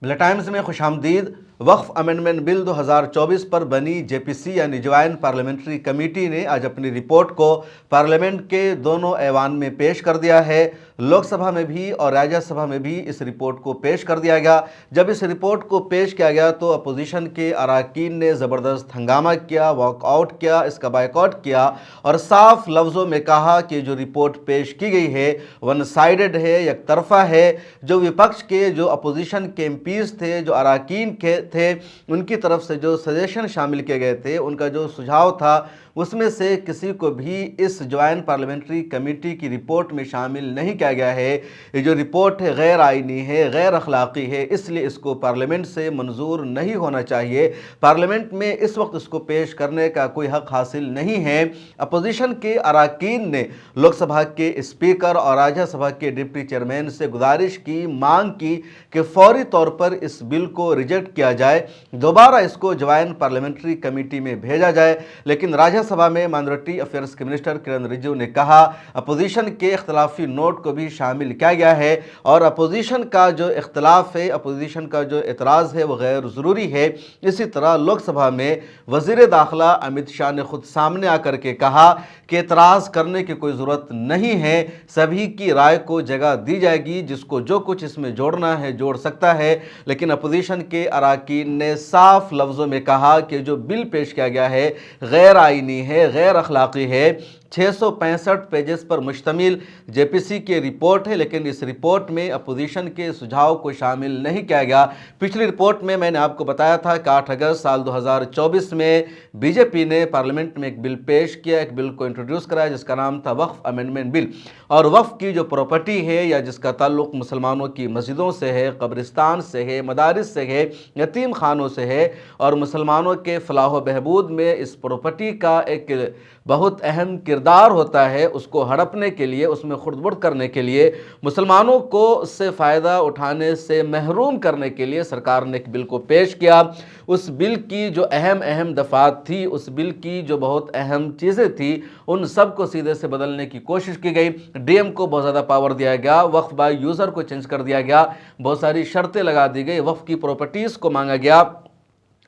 मिला टाइम्स में खुशामदीद। वक्फ amendment bill 2024 पर बनी जेपीसी यानी ज्वाइंट पार्लियामेंट्री कमेटी ने आज अपनी रिपोर्ट को पार्लियामेंट के दोनों ऐवान में पेश कर दिया है। लोकसभा में भी और राज्यसभा में भी इस रिपोर्ट को पेश कर दिया गया। जब इस रिपोर्ट को पेश किया गया तो अपोजिशन के अरकान ने ज़बरदस्त हंगामा किया, वॉकआउट किया, इसका बायकॉट किया और साफ लफ्ज़ों में कहा कि जो रिपोर्ट पेश की गई है वन साइडेड है, एक तरफा है। जो विपक्ष के जो अपोजिशन के एमपीज़ थे, जो अरकान के थे, उनकी तरफ से जो सजेशन शामिल किए गए थे, उनका जो सुझाव था, उसमें से किसी को भी इस ज्वाइंट पार्लियामेंट्री कमेटी की रिपोर्ट में शामिल नहीं किया गया है। ये जो रिपोर्ट है गैर आईनी है, गैर अखलाकी है, इसलिए इसको पार्लियामेंट से मंजूर नहीं होना चाहिए। पार्लियामेंट में इस वक्त इसको पेश करने का कोई हक हासिल नहीं है। अपोजिशन के अरकान ने लोकसभा के स्पीकर और राज्यसभा के डिप्टी चेयरमैन से गुजारिश की, मांग की कि फौरी तौर पर इस बिल को रिजेक्ट किया जाए, दोबारा इसको ज्वाइंट पार्लियामेंट्री कमेटी में भेजा जाए। लेकिन राज्यसभा में माइनॉरिटी अफेयर्स के मिनिस्टर किरण रिजिजू ने कहा अपोजिशन के इख्तलाफी नोट को भी शामिल किया गया है और अपोजिशन का जो इख्तलाफ है, अपोजिशन का जो एतराज़ है वो गैर ज़रूरी है। इसी तरह लोकसभा में वज़ीर दाखिला अमित शाह ने खुद सामने आकर के कहा कि एतराज़ करने की कोई ज़रूरत नहीं है, सभी की राय को जगह दी जाएगी, जिसको जो कुछ इसमें जोड़ना है जोड़ सकता है। लेकिन अपोजिशन के अरकान ने साफ लफ्ज़ों में कहा कि जो बिल पेश किया गया है गैर आईनी है, गैर अखलाकी है। 665 पेजेस पर मुश्तमिल जेपीसी की रिपोर्ट है, लेकिन इस रिपोर्ट में अपोजिशन के सुझाव को शामिल नहीं किया गया। पिछली रिपोर्ट में मैंने आपको बताया था कि 8 अगस्त साल 2024 में बीजेपी ने पार्लियामेंट में एक बिल पेश किया, एक बिल को इंट्रोड्यूस कराया जिसका नाम था वक्फ अमेंडमेंट बिल। और वक्फ की जो प्रॉपर्टी है या जिसका ताल्लुक़ मुसलमानों की मस्जिदों से है, कब्रिस्तान से है, मदारिस से है, यतीम खानों से है और मुसलमानों के फलाह बहबूद में इस प्रॉपर्टी का एक बहुत अहम किरदार होता है। उसको हड़पने के लिए, उसमें खुर्द-बुर्द करने के लिए, मुसलमानों को उससे फ़ायदा उठाने से महरूम करने के लिए सरकार ने एक बिल को पेश किया। उस बिल की जो अहम दफ़ात थी, उस बिल की जो बहुत अहम चीज़ें थी, उन सब को सीधे से बदलने की कोशिश की गई। डीएम को बहुत ज़्यादा पावर दिया गया, वक्फ बाय यूज़र को चेंज कर दिया गया, बहुत सारी शर्तें लगा दी गई, वक्फ की प्रॉपर्टीज़ को मांगा गया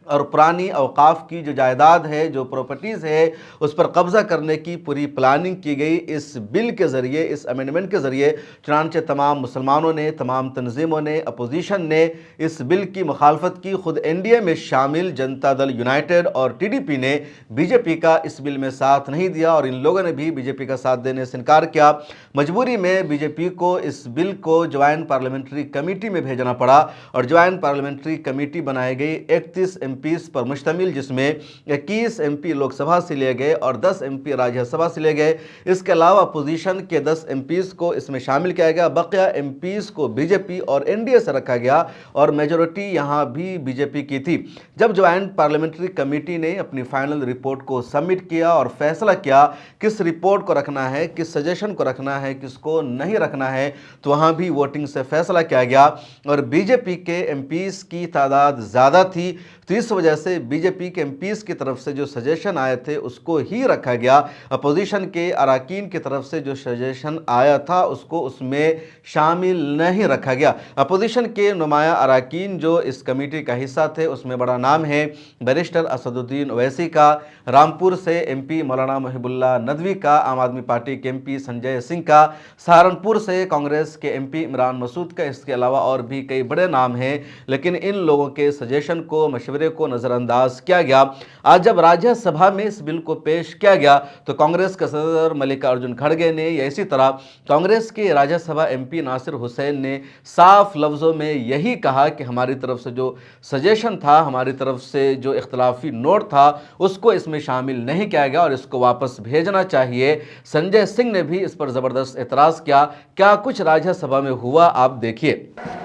और पुरानी औकाफ की जो जायदाद है, जो प्रॉपर्टीज़ है, उस पर कब्ज़ा करने की पूरी प्लानिंग की गई इस बिल के ज़रिए, इस अमेंडमेंट के ज़रिए। चुनांचे तमाम मुसलमानों ने, तमाम तंजीमों ने, अपोजिशन ने इस बिल की मुखालफत की। खुद एनडीए में शामिल जनता दल यूनाइटेड और टीडीपी ने बीजेपी का इस बिल में साथ नहीं दिया और इन लोगों ने भी बीजेपी का साथ देने से इनकार किया। मजबूरी में बीजेपी को इस बिल को ज्वाइंट पार्लियामेंट्री कमेटी में भेजना पड़ा और ज्वाइंट पार्लियामेंट्री कमेटी बनाई गई 31 एमपीज़ पर मुश्तमिल, जिसमें 21 एमपी लोकसभा से लिए गए और 10 एमपी राज्यसभा से लिए गए। इसके अलावा अपोजिशन के 10 एमपीज़ को इसमें शामिल किया गया, बकिया एमपीज़ को बीजेपी और एनडीए से रखा गया और मेजोरिटी यहाँ भी बीजेपी की थी। जब ज्वाइंट पार्लियामेंट्री कमेटी ने अपनी फाइनल रिपोर्ट को सबमिट किया और फैसला किया किस रिपोर्ट को रखना है, किस सजेशन को रखना है, किसको नहीं रखना है, तो वहाँ भी वोटिंग से फैसला किया गया और बीजेपी के एमपीज़ की तादाद ज़्यादा थी, तो इस वजह से बीजेपी के एमपीज़ की तरफ से जो सजेशन आए थे उसको ही रखा गया। अपोजिशन के अरकान की तरफ से जो सजेशन आया था उसको उसमें शामिल नहीं रखा गया। अपोजिशन के नुमाया अरकान जो इस कमेटी का हिस्सा थे उसमें बड़ा नाम है बैरिस्टर असदुद्दीन ओवैसी का, रामपुर से एमपी मौलाना मुहिबुल्लाह नदवी का, आम आदमी पार्टी के एमपी संजय सिंह का, सहारनपुर से कांग्रेस के एमपी इमरान मसूद का, इसके अलावा और भी कई बड़े नाम हैं। लेकिन इन लोगों के सजेशन को, मशवरे को नज़रअंदाज किया गया। आज जब राज्यसभा में इस बिल को पेश किया गया तो कांग्रेस के सदर मल्लिकार्जुन खड़गे ने या इसी तरह कांग्रेस के राज्यसभा एमपी नासिर हुसैन ने साफ लफ्ज़ों में यही कहा कि हमारी तरफ से जो सजेशन था, हमारी तरफ से जो इख्तलाफी नोट था, उसको इसमें शामिल नहीं किया गया और इसको वापस भेजना चाहिए। संजय सिंह ने भी इस पर ज़बरदस्त एतराज़ किया। क्या कुछ राज्यसभा में हुआ आप देखिए।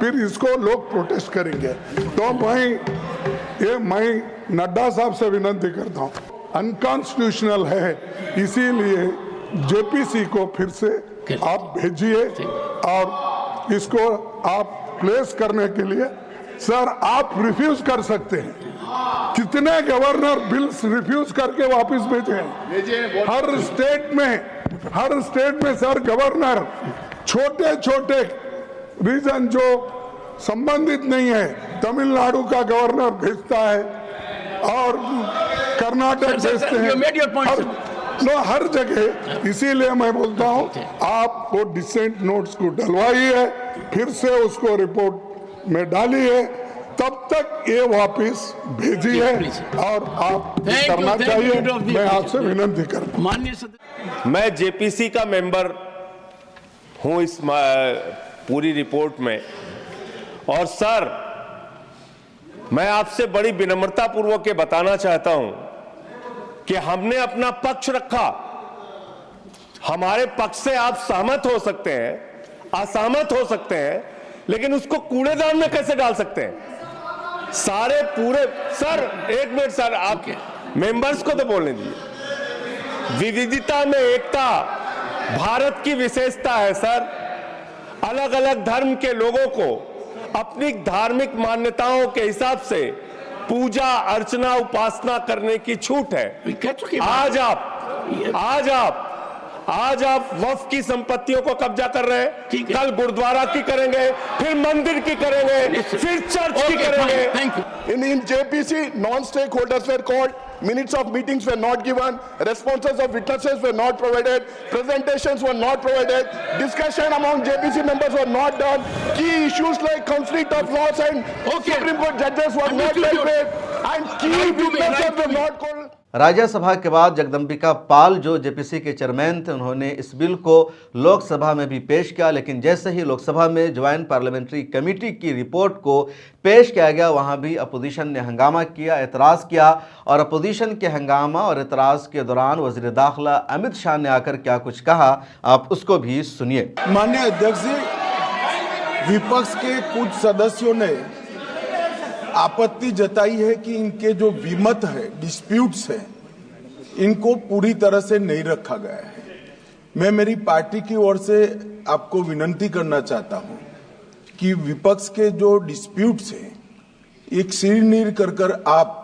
फिर इसको लोग प्रोटेस्ट करेंगे तो मैं नड्डा साहब से विनती करता हूँ, अनकॉन्स्टिट्यूशनल है, इसीलिए जेपीसी को फिर से आप भेजिए और इसको आप प्लेस करने के लिए सर आप रिफ्यूज कर सकते हैं। कितने गवर्नर बिल्स रिफ्यूज करके वापस भेजे हैं हर स्टेट में सर गवर्नर छोटे छोटे रीजन जो संबंधित नहीं है। तमिलनाडु का गवर्नर भेजता है और कर्नाटक भेजते हैं, हर जगह। इसीलिए मैं बोलता हूं आप वो डिसेंट नोट्स को डलवाइए, फिर से उसको रिपोर्ट में डालिए, तब तक ये वापस भेजिए और आप करना चाहिए। मैं आपसे विनती करता हूं। मैं जेपीसी का मेंबर हूं इस पूरी रिपोर्ट में, और सर मैं आपसे बड़ी विनम्रता पूर्वक ये बताना चाहता हूं कि हमने अपना पक्ष रखा। हमारे पक्ष से आप सहमत हो सकते हैं, असहमत हो सकते हैं, लेकिन उसको कूड़ेदान में कैसे डाल सकते हैं? सारे पूरे सर एक मिनट सर, आप मेंबर्स को तो बोलने दीजिए। विविधता में एकता भारत की विशेषता है सर। अलग अलग धर्म के लोगों को अपनी धार्मिक मान्यताओं के हिसाब से पूजा अर्चना उपासना करने की छूट है। आज आप वक्फ की संपत्तियों को कब्जा कर रहे हैं, कल गुरुद्वारा की करेंगे, फिर मंदिर की करेंगे, फिर चर्च की करेंगे। In JPC, non-stakeholders were called, minutes of meetings were not given, responses of witnesses were not provided, presentations were not provided, discussion among JPC members were not done, key issues like conflict of laws and Supreme Court judges were not dealt with, and key witnesses were not called. Rajya Sabha के बाद जगदम्बिका पाल जो JPC के chairman थे, उन्होंने इस bill को लोकसभा में भी पेश किया, लेकिन जैसे ही लोकसभा में ज्वाइंट पार्लियामेंट्री कमेटी की रिपोर्ट को पेश किया गया, वहां भी अपोजिशन ने हंगामा किया, एतराज़ किया। और अपोजिशन के हंगामा और एतराज़ के दौरान वज़ीर दाखिला अमित शाह ने आकर क्या कुछ कहा, आप उसको भी सुनिए। माननीय अध्यक्ष जी, विपक्ष के कुछ सदस्यों ने आपत्ति जताई है कि इनके जो विमत है, डिस्प्यूट्स है, इनको पूरी तरह से नहीं रखा गया है। मैं मेरी पार्टी की ओर से आपको विनती करना चाहता हूं कि विपक्ष के जो डिस्प्यूट्स हैं, एक सिर कर आप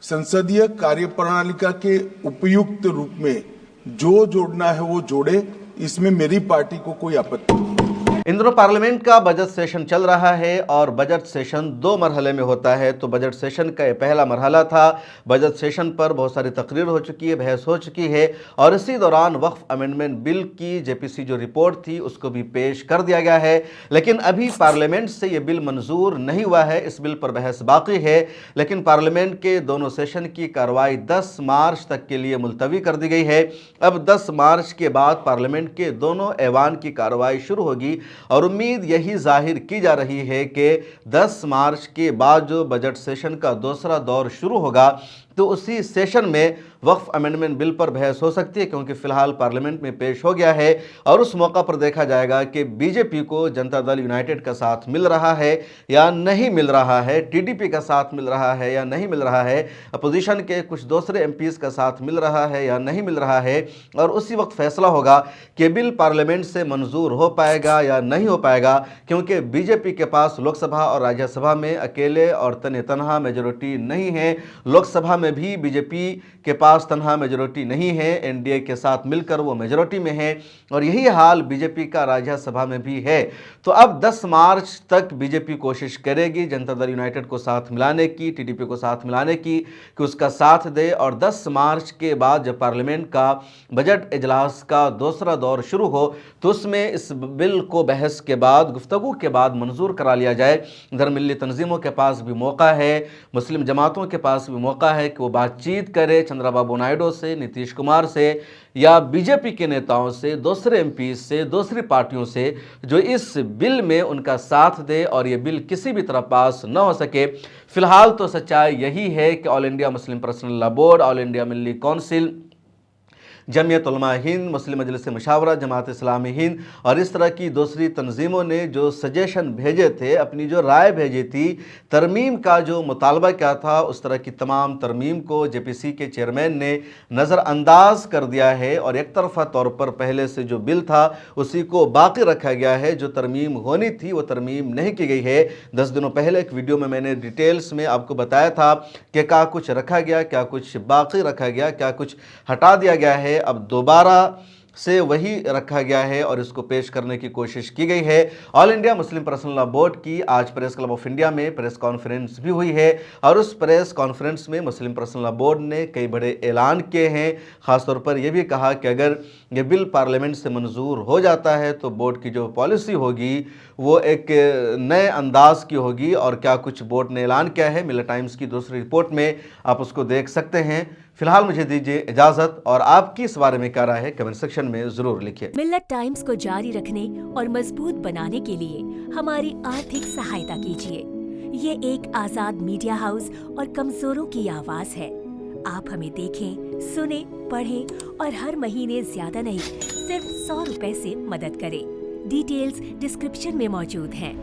संसदीय कार्यप्रणालिका के उपयुक्त रूप में जो जोड़ना है वो जोड़े। इसमें मेरी पार्टी को कोई आपत्ति नहीं। इन दिनों पार्लियामेंट का बजट सेशन चल रहा है और बजट सेशन 2 मरहले में होता है। तो बजट सेशन का ये पहला मरहला था। बजट सेशन पर बहुत सारी तकरीर हो चुकी है, बहस हो चुकी है, और इसी दौरान वक्फ अमेंडमेंट बिल की जेपीसी जो रिपोर्ट थी उसको भी पेश कर दिया गया है। लेकिन अभी पार्लियामेंट से ये बिल मंजूर नहीं हुआ है, इस बिल पर बहस बाकी है। लेकिन पार्लियामेंट के दोनों सेशन की कार्रवाई 10 मार्च तक के लिए मुलतवी कर दी गई है। अब 10 मार्च के बाद पार्लियामेंट के दोनों ऐवान की कार्रवाई शुरू होगी और उम्मीद यही जाहिर की जा रही है कि 10 मार्च के बाद जो बजट सेशन का दूसरा दौर शुरू होगा, तो उसी सेशन में वक्फ अमेंडमेंट बिल पर बहस हो सकती है, क्योंकि फिलहाल पार्लियामेंट में पेश हो गया है। और उस मौका पर देखा जाएगा कि बीजेपी को जनता दल यूनाइटेड का साथ मिल रहा है या नहीं मिल रहा है, टीडीपी का साथ मिल रहा है या नहीं मिल रहा है, अपोजिशन के कुछ दूसरे एमपीज का साथ मिल रहा है या नहीं मिल रहा है। और उसी वक्त फैसला होगा कि बिल पार्लियामेंट से मंजूर हो पाएगा या नहीं हो पाएगा, क्योंकि बीजेपी के पास लोकसभा और राज्यसभा में अकेले और तने तनहा मेजोरिटी नहीं है। लोकसभा में भी बीजेपी के पास तनहा मेजोरिटी नहीं है, एनडीए के साथ मिलकर वो मेजोरिटी में है, और यही हाल बीजेपी का राज्यसभा में भी है। तो अब 10 मार्च तक बीजेपी कोशिश करेगी जनता दल यूनाइटेड को साथ मिलाने की, टीडीपी को साथ मिलाने की, कि उसका साथ दे। और 10 मार्च के बाद जब पार्लियामेंट का बजट इजलास का दूसरा दौर शुरू हो, तो उसमें इस बिल को बहस के बाद, गुफ्तगू के बाद मंजूर करा लिया जाए। इधर मिल्ली तंजीमों के पास भी मौका है, मुस्लिम जमातों के पास भी मौका है कि वो बातचीत करे चंद्रबाबू नायडू से, नीतीश कुमार से, या बीजेपी के नेताओं से, दूसरे एमपी से, दूसरी पार्टियों से, जो इस बिल में उनका साथ दे और ये बिल किसी भी तरह पास न हो सके। फिलहाल तो सच्चाई यही है कि all India Muslim personal law board, all India Milli council, Jamiat Ulama Hind, मुस्लिम मजलिस मशावरा, जमात इस्लामी हिंद और इस तरह की दूसरी तंजीमों ने जो सजेशन भेजे थे, अपनी जो राय भेजी थी, तरमीम का जो मुतालबा क्या था, उस तरह की तमाम तरमीम को जेपीसी के चेयरमैन ने नज़रअंदाज कर दिया है और एक तरफा तौर पर पहले से जो बिल था उसी को बाकी रखा गया है। जो तरमीम होनी थी वो तरमीम नहीं की गई है। 10 दिनों पहले एक वीडियो में मैंने डिटेल्स में आपको बताया था कि क्या कुछ रखा गया, क्या कुछ बाकी रखा गया, क्या कुछ हटा दिया गया है। अब दोबारा से वही रखा गया है और इसको पेश करने की कोशिश की गई है। All India Muslim personal law board की आज प्रेस क्लब ऑफ इंडिया में प्रेस कॉन्फ्रेंस भी हुई है और उस प्रेस कॉन्फ्रेंस में मुस्लिम पर्सनल लॉ बोर्ड ने कई बड़े ऐलान किए हैं। खासतौर पर यह भी कहा कि अगर ये बिल पार्लियामेंट से मंजूर हो जाता है तो बोर्ड की जो पॉलिसी होगी वो एक नए अंदाज की होगी। और क्या कुछ बोर्ड ने ऐलान किया है, मिरर टाइम्स की दूसरी रिपोर्ट में आप उसको देख सकते हैं। फिलहाल मुझे दीजिए इजाजत और आपकी इस बारे में क्या राय है कमेंट सेक्शन में जरूर लिखिए। मिल्लत टाइम्स को जारी रखने और मजबूत बनाने के लिए हमारी आर्थिक सहायता कीजिए। ये एक आजाद मीडिया हाउस और कमजोरों की आवाज है। आप हमें देखें, सुने, पढ़ें और हर महीने ज्यादा नहीं सिर्फ 100 रुपए से मदद करें। डिटेल्स डिस्क्रिप्शन में मौजूद हैं।